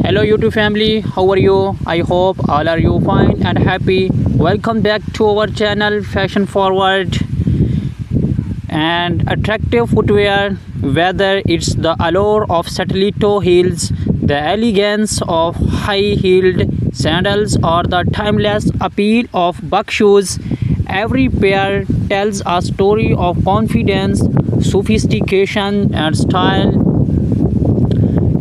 Hello YouTube family, how are you? I hope all are you fine and happy. Welcome back to our channel Fashion Forward and attractive footwear. Whether it's the allure of stiletto heels, the elegance of high-heeled sandals, or the timeless appeal of buck shoes, every pair tells a story of confidence, sophistication, and style.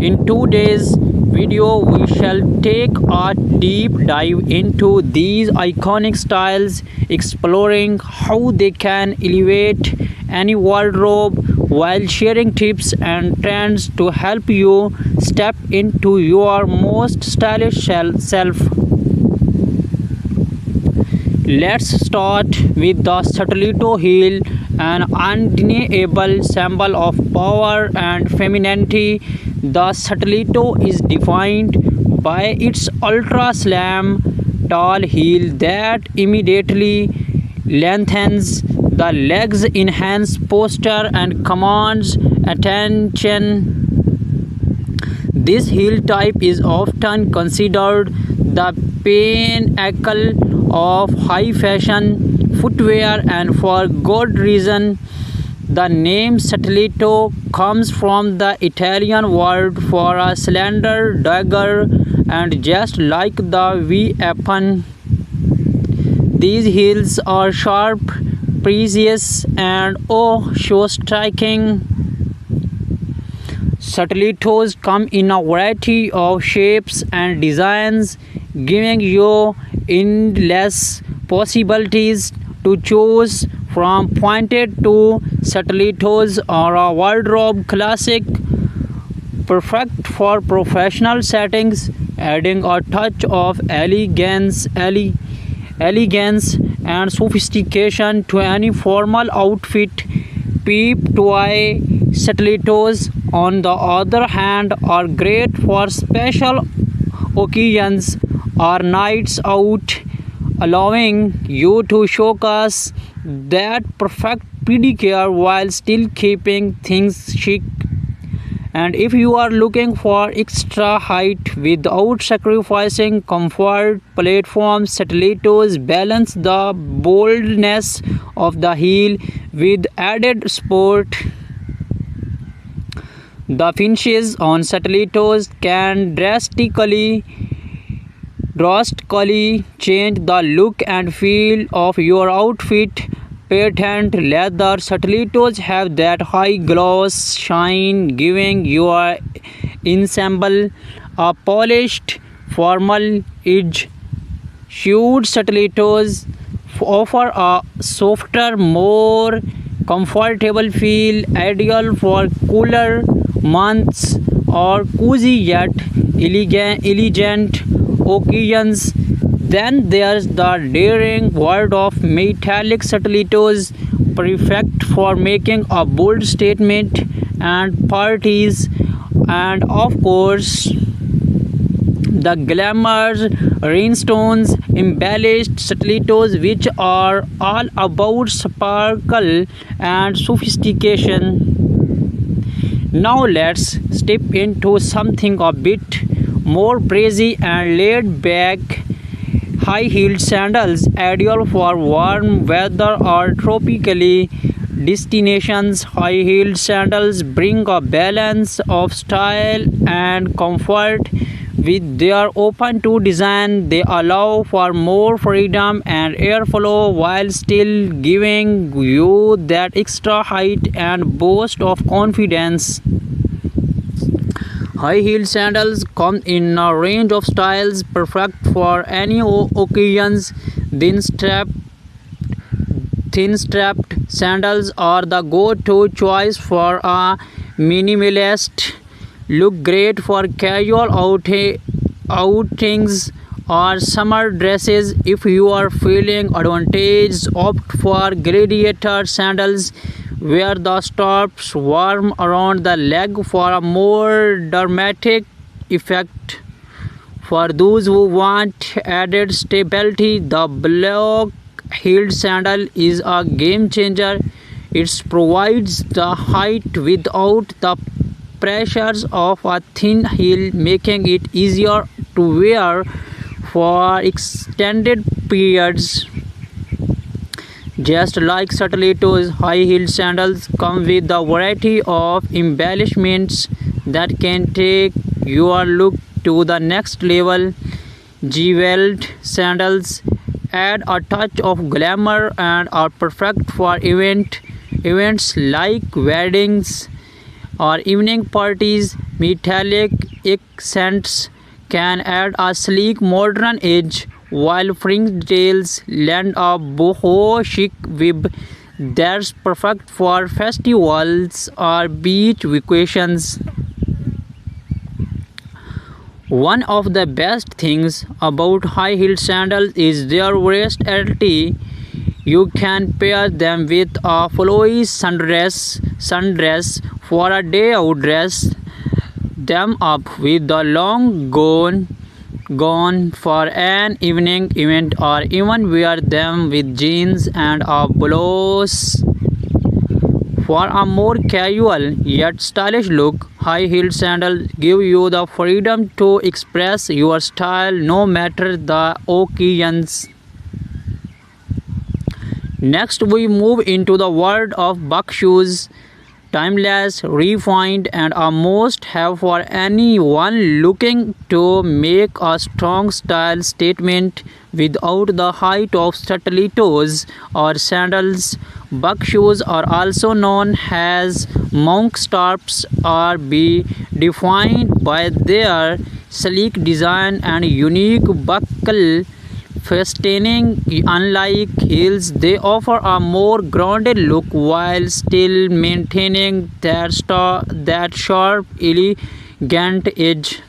In today's video, we shall take a deep dive into these iconic styles, exploring how they can elevate any wardrobe while sharing tips and trends to help you step into your most stylish self. Let's start with the stiletto heel, an undeniable symbol of power and femininity. The stiletto is defined by its ultra slim, tall heel that immediately lengthens the legs, enhance posture, and commands attention. This heel type is often considered the pinnacle of high fashion footwear, and for good reason. The name stiletto comes from the Italian word for a slender dagger, and just like the weapon, these heels are sharp, precious, and so striking. Stilettos come in a variety of shapes and designs, giving you endless possibilities to choose from. Pointed to stilettos are a wardrobe classic, perfect for professional settings, adding a touch of elegance and sophistication to any formal outfit. Peep toy stilettos, on the other hand, are great for special occasions or nights out, allowing you to showcase that perfect pedicure while still keeping things chic. And if you are looking for extra height without sacrificing comfort, platform stilettos balance the boldness of the heel with added sport. The finishes on stilettos can drastically change the look and feel of your outfit. Patent leather stilettos have that high gloss shine, giving your ensemble a polished, formal edge. Shoed stilettos offer a softer, more comfortable feel, ideal for cooler months or cozy yet elegant occasions. Then there's the daring world of metallic stilettos, perfect for making a bold statement and parties. And of course, the glamour rhinestones embellished stilettos, which are all about sparkle and sophistication. Now let's step into something a bit more breezy and laid back. High-heeled sandals, ideal for warm weather or tropical destinations. High-heeled sandals bring a balance of style and comfort. With their open-toe design, they allow for more freedom and airflow while still giving you that extra height and boost of confidence. High-heeled sandals come in a range of styles, perfect for any occasions. Thin-strapped sandals are the go-to choice for a minimalist look, great for casual outings or summer dresses. If you are feeling advantaged, opt for gladiator sandals, where the straps warm around the leg for a more dramatic effect. For those who want added stability, the block-heeled sandal is a game changer. It provides the height without the pressures of a thin heel, making it easier to wear for extended periods. Just like Stilettos, high-heeled sandals come with a variety of embellishments that can take your look to the next level. Jeweled sandals add a touch of glamour and are perfect for events like weddings or evening parties. Metallic accents can add a sleek modern edge, while fringe details lend a boho chic vibe that's perfect for festivals or beach vacations. One of the best things about high-heeled sandals is their versatility. You can pair them with a flowy sundress for a day out, dress them up with the long gown for an evening event, or even wear them with jeans and a blouse for a more casual yet stylish look. High-heeled sandals give you the freedom to express your style no matter the occasions. Next, we move into the world of buck shoes. Timeless, refined, and a must-have for anyone looking to make a strong style statement without the height of stilettos or sandals. Buck shoes are also known as monk straps or be defined by their sleek design and unique buckle fastening. Unlike heels, they offer a more grounded look while still maintaining that sharp, elegant edge.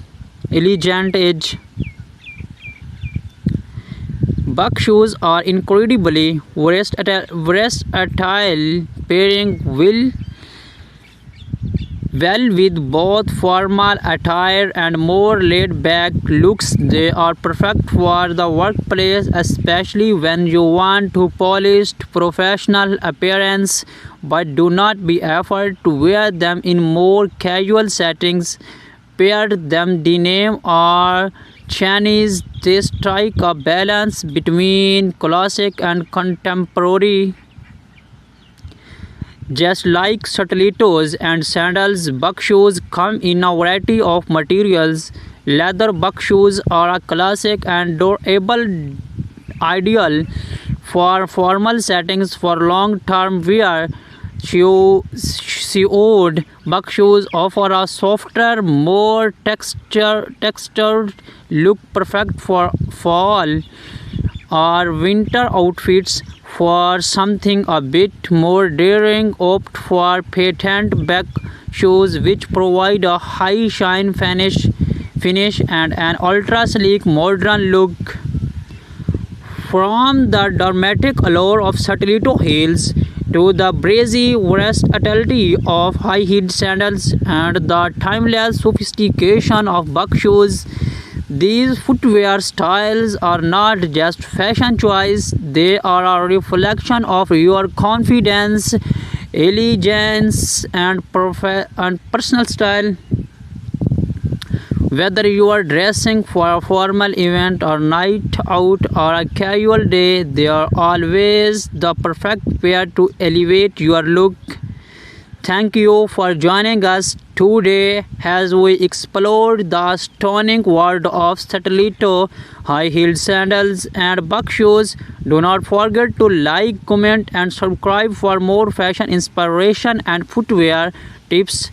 Buck shoes are incredibly versatile, pairing well with both formal attire and more laid-back looks. They are perfect for the workplace, especially when you want to polished professional appearance, but do not be afraid to wear them in more casual settings. Pair them denim or chains. They strike a balance between classic and contemporary. Just like stilettos and sandals, buck shoes come in a variety of materials. Leather buck shoes are a classic and durable, ideal for formal settings. For long-term wear, Suede buck shoes offer a softer, more textured look, perfect for fall or winter outfits. For something a bit more daring, opt for patent buck shoes, which provide a high shine finish and an ultra sleek modern look. From the dramatic allure of stiletto heels to the breezy versatility of high-heeled sandals and the timeless sophistication of buck shoes, these footwear styles are not just fashion choice, they are a reflection of your confidence, elegance, and personal style. Whether you are dressing for a formal event or night out or a casual day, they are always the perfect pair to elevate your look. Thank you for joining us today as we explored the stunning world of stiletto, high-heeled sandals, and buck shoes. Do not forget to like, comment, and subscribe for more fashion inspiration and footwear tips.